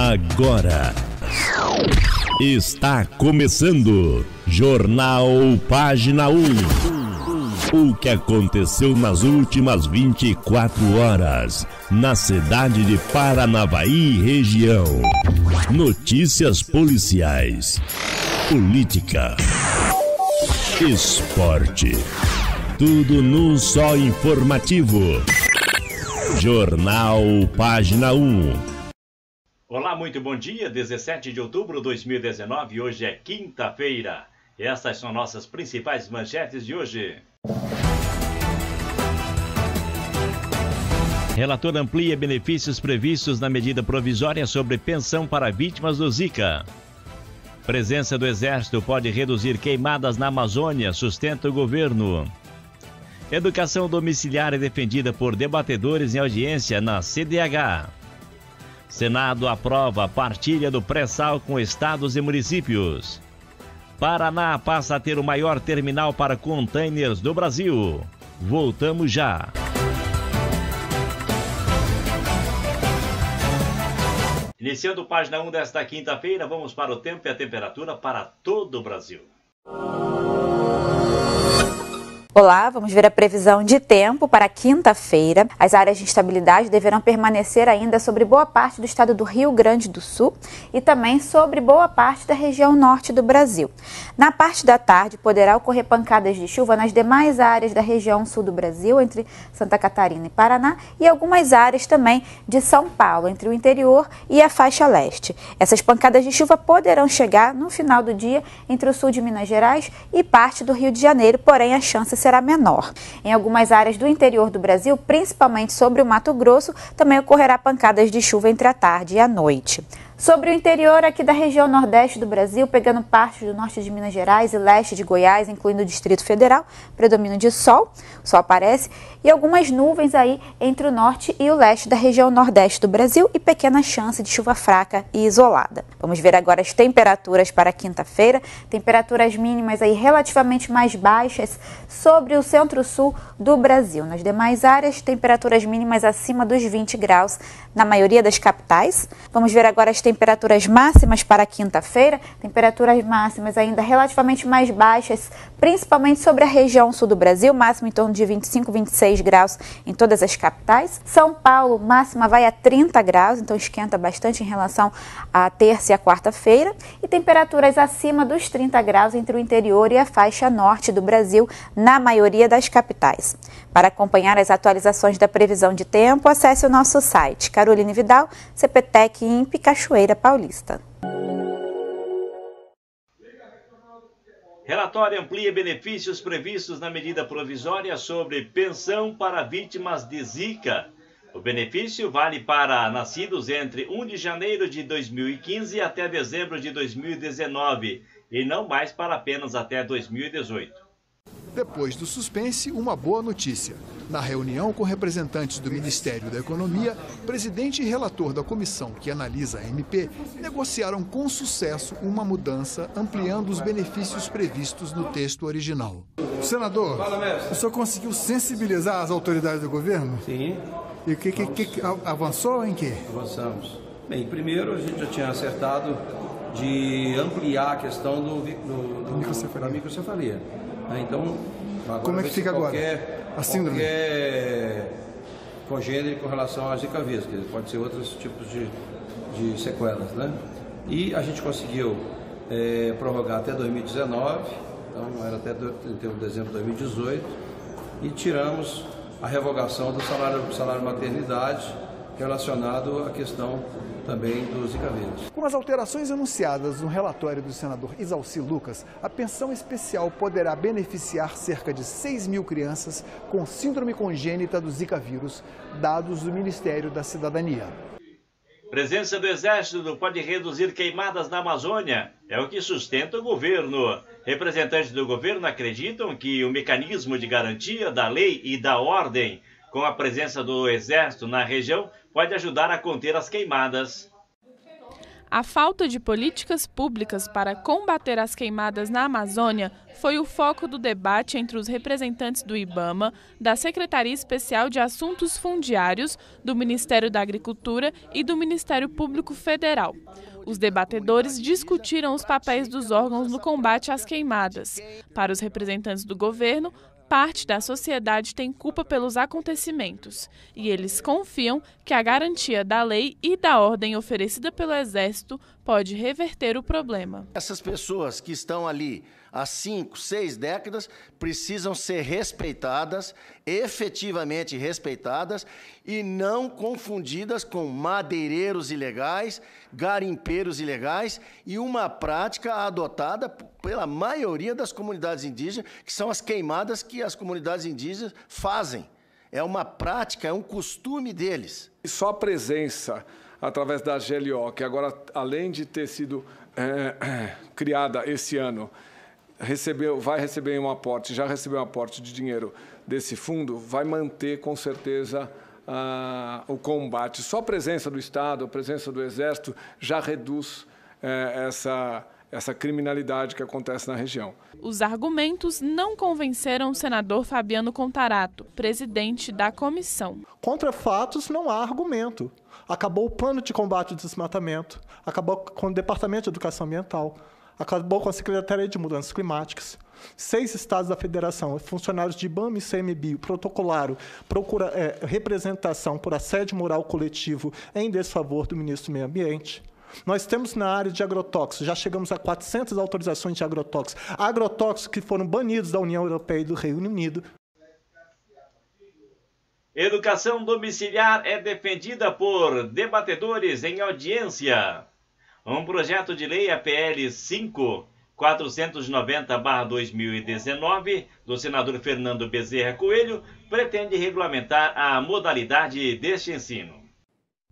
Agora está começando Jornal Página 1. O que aconteceu nas últimas 24 horas na cidade de Paranavaí e região. Notícias policiais, política, esporte. Tudo num só informativo. Jornal Página 1. Olá, muito bom dia. 17 de outubro de 2019. Hoje é quinta-feira. Essas são nossas principais manchetes de hoje. Relator amplia benefícios previstos na medida provisória sobre pensão para vítimas do Zika. Presença do Exército pode reduzir queimadas na Amazônia, sustenta o governo. Educação domiciliar é defendida por debatedores em audiência na CDH. Senado aprova a partilha do pré-sal com estados e municípios. Paraná passa a ter o maior terminal para containers do Brasil. Voltamos já. Iniciando página 1 desta quinta-feira, vamos para o tempo e a temperatura para todo o Brasil. Olá, vamos ver a previsão de tempo para quinta-feira. As áreas de instabilidade deverão permanecer ainda sobre boa parte do estado do Rio Grande do Sul e também sobre boa parte da região norte do Brasil. Na parte da tarde, poderá ocorrer pancadas de chuva nas demais áreas da região sul do Brasil, entre Santa Catarina e Paraná, e algumas áreas também de São Paulo, entre o interior e a faixa leste. Essas pancadas de chuva poderão chegar no final do dia entre o sul de Minas Gerais e parte do Rio de Janeiro, porém a chance será menor. Em algumas áreas do interior do Brasil, principalmente sobre o Mato Grosso, também ocorrerá pancadas de chuva entre a tarde e a noite. Sobre o interior aqui da região nordeste do Brasil, pegando parte do norte de Minas Gerais e leste de Goiás, incluindo o Distrito Federal, predomínio de sol, o sol aparece, e algumas nuvens aí entre o norte e o leste da região nordeste do Brasil e pequena chance de chuva fraca e isolada. Vamos ver agora as temperaturas para quinta-feira, temperaturas mínimas aí relativamente mais baixas sobre o centro-sul do Brasil. Nas demais áreas, temperaturas mínimas acima dos 20 graus na maioria das capitais. Vamos ver agora as temperaturas máximas para quinta-feira, temperaturas máximas ainda relativamente mais baixas, principalmente sobre a região sul do Brasil, máximo em torno de 25, 26 graus em todas as capitais. São Paulo, máxima vai a 30 graus, então esquenta bastante em relação à terça e à quarta-feira, e temperaturas acima dos 30 graus entre o interior e a faixa norte do Brasil, na maioria das capitais. Para acompanhar as atualizações da previsão de tempo, acesse o nosso site Caroline Vidal, CPTEC INPE Cachoeira Paulista. Relatório amplia benefícios previstos na medida provisória sobre pensão para vítimas de Zika. O benefício vale para nascidos entre 1 de janeiro de 2015 até dezembro de 2019 e não mais para apenas até 2018. Depois do suspense, uma boa notícia. Na reunião com representantes do Ministério da Economia, presidente e relator da comissão que analisa a MP negociaram com sucesso uma mudança, ampliando os benefícios previstos no texto original. Senador, o senhor conseguiu sensibilizar as autoridades do governo? Sim. E que avançou em quê? Avançamos. Bem, primeiro a gente já tinha acertado de ampliar a questão da microcefalia. Então, agora como é que fica agora? A síndrome? Qualquer congênere com relação à Zika vírus, que pode ser outros tipos de sequelas, né? E a gente conseguiu prorrogar até 2019, então era até 31 de dezembro de 2018, e tiramos a revogação do salário maternidade relacionado à questão também do Zika vírus. Com as alterações anunciadas no relatório do senador Isalci Lucas, a pensão especial poderá beneficiar cerca de 6 mil crianças com síndrome congênita do Zika vírus, dados do Ministério da Cidadania. Presença do Exército pode reduzir queimadas na Amazônia, é o que sustenta o governo. Representantes do governo acreditam que o mecanismo de garantia da lei e da ordem, com a presença do Exército na região, pode ajudar a conter as queimadas. A falta de políticas públicas para combater as queimadas na Amazônia foi o foco do debate entre os representantes do IBAMA, da Secretaria Especial de Assuntos Fundiários, do Ministério da Agricultura e do Ministério Público Federal. Os debatedores discutiram os papéis dos órgãos no combate às queimadas. Para os representantes do governo, parte da sociedade tem culpa pelos acontecimentos e eles confiam que a garantia da lei e da ordem oferecida pelo Exército pode reverter o problema. Essas pessoas que estão ali há 5, 6 décadas precisam ser respeitadas, efetivamente respeitadas e não confundidas com madeireiros ilegais, garimpeiros ilegais e uma prática adotada pela maioria das comunidades indígenas, que são as queimadas que as comunidades indígenas fazem. É uma prática, é um costume deles. E só a presença através da GLO, que agora, além de ter sido criada esse ano, vai receber um aporte, já recebeu um aporte de dinheiro desse fundo, vai manter com certeza o combate. Só a presença do Estado, a presença do Exército já reduz essa criminalidade que acontece na região. Os argumentos não convenceram o senador Fabiano Contarato, presidente da comissão. Contra fatos não há argumento. Acabou o plano de combate ao desmatamento, acabou com o Departamento de Educação Ambiental, acabou com a Secretaria de Mudanças Climáticas. 6 estados da federação, funcionários de IBAMA e CMBio protocolaram representação por assédio moral coletivo em desfavor do ministro do Meio Ambiente. Nós temos na área de agrotóxicos, já chegamos a 400 autorizações de agrotóxicos. Agrotóxicos que foram banidos da União Europeia e do Reino Unido. Educação domiciliar é defendida por debatedores em audiência. Um projeto de lei, a PL 5.490/2019, do senador Fernando Bezerra Coelho, pretende regulamentar a modalidade deste ensino.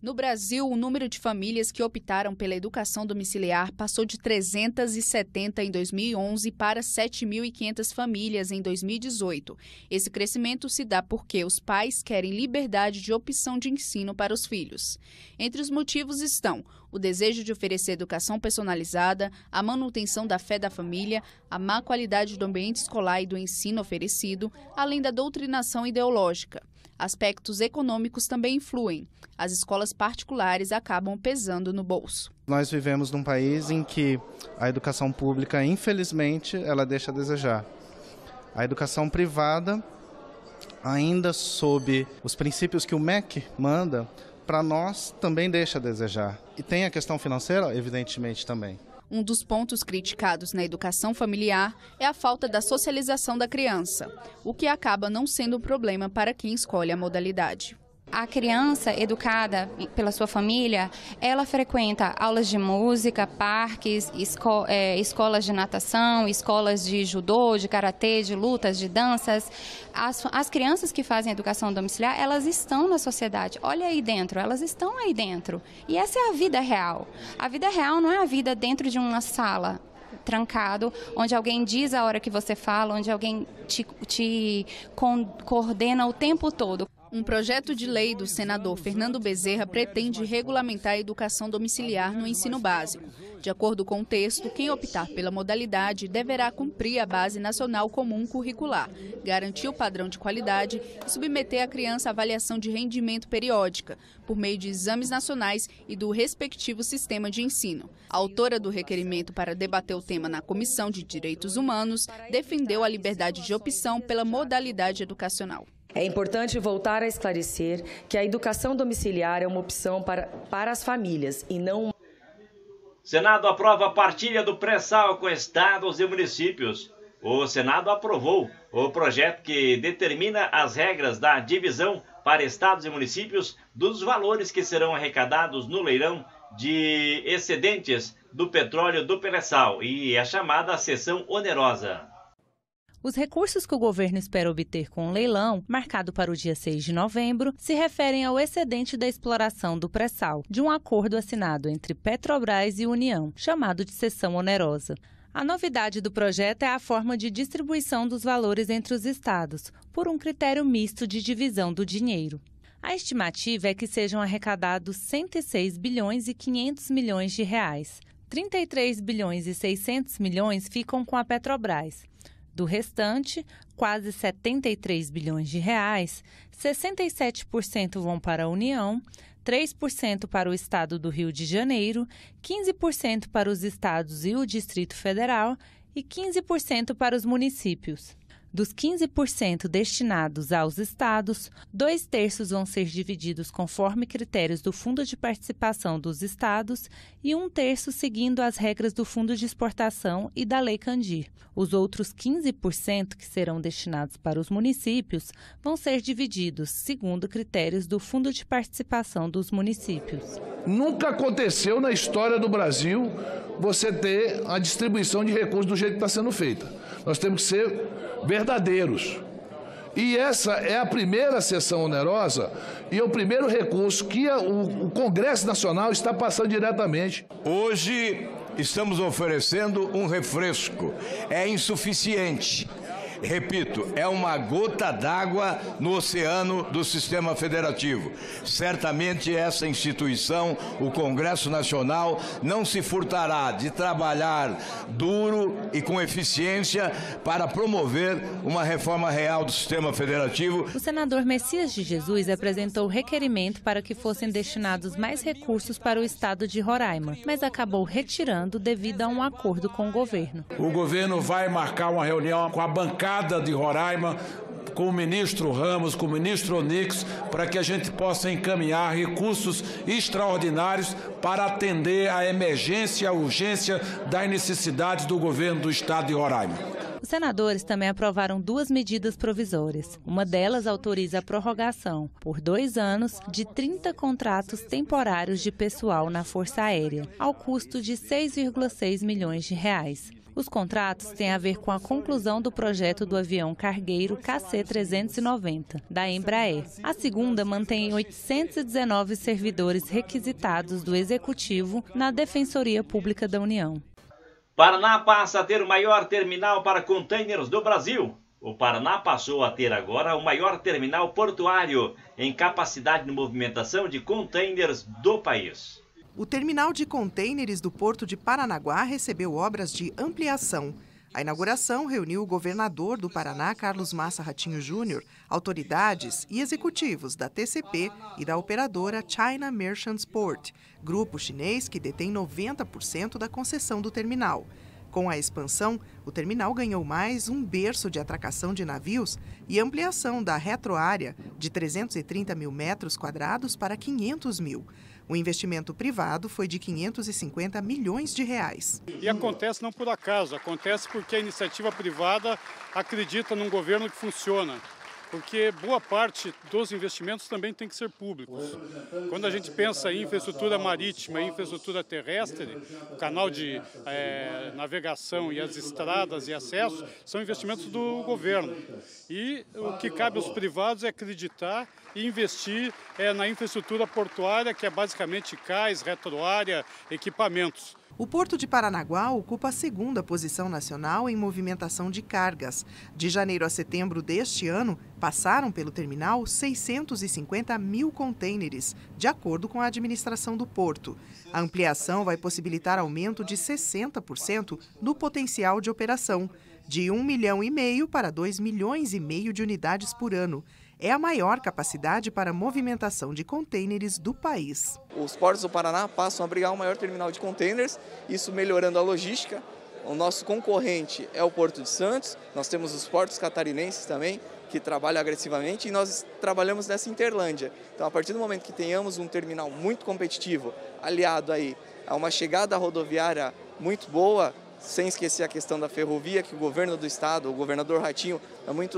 No Brasil, o número de famílias que optaram pela educação domiciliar passou de 370 em 2011 para 7.500 famílias em 2018. Esse crescimento se dá porque os pais querem liberdade de opção de ensino para os filhos. Entre os motivos estão o desejo de oferecer educação personalizada, a manutenção da fé da família, a má qualidade do ambiente escolar e do ensino oferecido, além da doutrinação ideológica. Aspectos econômicos também influem. As escolas particulares acabam pesando no bolso. Nós vivemos num país em que a educação pública, infelizmente, ela deixa a desejar. A educação privada, ainda sob os princípios que o MEC manda, para nós também deixa a desejar. E tem a questão financeira, evidentemente, também. Um dos pontos criticados na educação familiar é a falta da socialização da criança, o que acaba não sendo um problema para quem escolhe a modalidade. A criança educada pela sua família, ela frequenta aulas de música, parques, escolas de natação, escolas de judô, de karatê, de lutas, de danças. As crianças que fazem educação domiciliar, elas estão na sociedade. Olha aí dentro, elas estão aí dentro. E essa é a vida real. A vida real não é a vida dentro de uma sala trancado, onde alguém diz a hora que você fala, onde alguém te coordena o tempo todo. Um projeto de lei do senador Fernando Bezerra pretende regulamentar a educação domiciliar no ensino básico. De acordo com o texto, quem optar pela modalidade deverá cumprir a Base Nacional Comum Curricular, garantir o padrão de qualidade e submeter a criança à avaliação de rendimento periódica, por meio de exames nacionais e do respectivo sistema de ensino. A autora do requerimento para debater o tema na Comissão de Direitos Humanos defendeu a liberdade de opção pela modalidade educacional. É importante voltar a esclarecer que a educação domiciliar é uma opção para as famílias e não... Senado aprova a partilha do pré-sal com estados e municípios. O Senado aprovou o projeto que determina as regras da divisão para estados e municípios dos valores que serão arrecadados no leilão de excedentes do petróleo do pré-sal e a chamada seção onerosa. Os recursos que o governo espera obter com o leilão, marcado para o dia 6 de novembro, se referem ao excedente da exploração do pré-sal, de um acordo assinado entre Petrobras e União, chamado de seção onerosa. A novidade do projeto é a forma de distribuição dos valores entre os estados, por um critério misto de divisão do dinheiro. A estimativa é que sejam arrecadados 106 bilhões e 500 milhões de reais. 33 bilhões e 600 milhões ficam com a Petrobras. Do restante, quase 73 bilhões de reais, 67% vão para a União, 3% para o Estado do Rio de Janeiro, 15% para os estados e o Distrito Federal e 15% para os municípios. Dos 15% destinados aos estados, 2/3 vão ser divididos conforme critérios do Fundo de Participação dos Estados e 1/3 seguindo as regras do Fundo de Exportação e da Lei Candir. Os outros 15% que serão destinados para os municípios vão ser divididos segundo critérios do Fundo de Participação dos Municípios. Nunca aconteceu na história do Brasil você ter a distribuição de recursos do jeito que está sendo feita. Nós temos que ser verdadeiros. E essa é a primeira sessão onerosa e é o primeiro recurso que o Congresso Nacional está passando diretamente. Hoje estamos oferecendo um refresco. É insuficiente. Repito, é uma gota d'água no oceano do sistema federativo. Certamente essa instituição, o Congresso Nacional, não se furtará de trabalhar duro e com eficiência para promover uma reforma real do sistema federativo. O senador Messias de Jesus apresentou requerimento para que fossem destinados mais recursos para o estado de Roraima, mas acabou retirando devido a um acordo com o governo. O governo vai marcar uma reunião com a bancada de Roraima, com o ministro Ramos, com o ministro Onix, para que a gente possa encaminhar recursos extraordinários para atender a emergência, a urgência das necessidades do governo do estado de Roraima. Os senadores também aprovaram 2 medidas provisórias. Uma delas autoriza a prorrogação, por 2 anos, de 30 contratos temporários de pessoal na Força Aérea, ao custo de 6,6 milhões de reais. Os contratos têm a ver com a conclusão do projeto do avião cargueiro KC-390, da Embraer. A segunda mantém 819 servidores requisitados do Executivo na Defensoria Pública da União. Paraná passa a ter o maior terminal para contêineres do Brasil. O Paraná passou a ter agora o maior terminal portuário em capacidade de movimentação de contêineres do país. O terminal de contêineres do Porto de Paranaguá recebeu obras de ampliação. A inauguração reuniu o governador do Paraná, Carlos Massa Ratinho Júnior, autoridades e executivos da TCP e da operadora China Merchants Port, grupo chinês que detém 90% da concessão do terminal. Com a expansão, o terminal ganhou mais um berço de atracação de navios e ampliação da retroárea de 330 mil metros quadrados para 500 mil. O investimento privado foi de 550 milhões de reais. E acontece não por acaso, acontece porque a iniciativa privada acredita num governo que funciona. Porque boa parte dos investimentos também tem que ser públicos. Quando a gente pensa em infraestrutura marítima e infraestrutura terrestre, o canal de navegação e as estradas e acesso são investimentos do governo. E o que cabe aos privados é acreditar e investir na infraestrutura portuária, que é basicamente cais, retroárea, equipamentos. O Porto de Paranaguá ocupa a 2ª posição nacional em movimentação de cargas. De janeiro a setembro deste ano, passaram pelo terminal 650 mil contêineres, de acordo com a administração do porto. A ampliação vai possibilitar aumento de 60% no potencial de operação, de 1,5 milhão para 2,5 milhões de unidades por ano. É a maior capacidade para movimentação de contêineres do país. Os portos do Paraná passam a abrigar um maior terminal de contêineres, isso melhorando a logística. O nosso concorrente é o Porto de Santos, nós temos os portos catarinenses também, que trabalham agressivamente, e nós trabalhamos nessa Interlândia. Então, a partir do momento que tenhamos um terminal muito competitivo, aliado aí a uma chegada rodoviária muito boa, sem esquecer a questão da ferrovia, que o governo do estado, o governador Ratinho,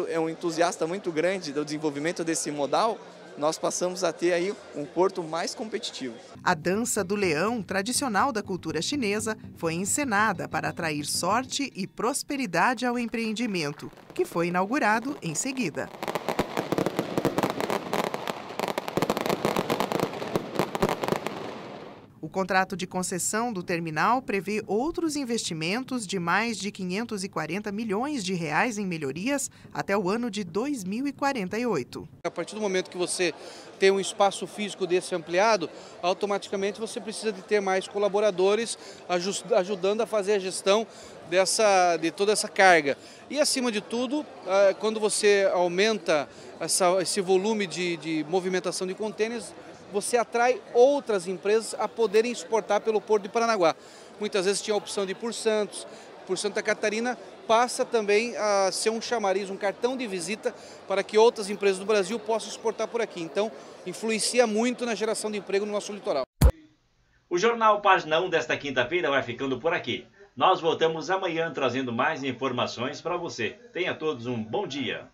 é um entusiasta muito grande do desenvolvimento desse modal, nós passamos a ter aí um porto mais competitivo. A dança do leão, tradicional da cultura chinesa, foi encenada para atrair sorte e prosperidade ao empreendimento, que foi inaugurado em seguida. O contrato de concessão do terminal prevê outros investimentos de mais de 540 milhões de reais em melhorias até o ano de 2048. A partir do momento que você tem um espaço físico desse ampliado, automaticamente você precisa de ter mais colaboradores ajudando a fazer a gestão de toda essa carga. E, acima de tudo, quando você aumenta esse volume de movimentação de contêineres, você atrai outras empresas a poderem exportar pelo Porto de Paranaguá. Muitas vezes tinha a opção de ir por Santos, por Santa Catarina, passa também a ser um chamariz, um cartão de visita para que outras empresas do Brasil possam exportar por aqui. Então, influencia muito na geração de emprego no nosso litoral. O Jornal Página 1 desta quinta-feira vai ficando por aqui. Nós voltamos amanhã trazendo mais informações para você. Tenha todos um bom dia.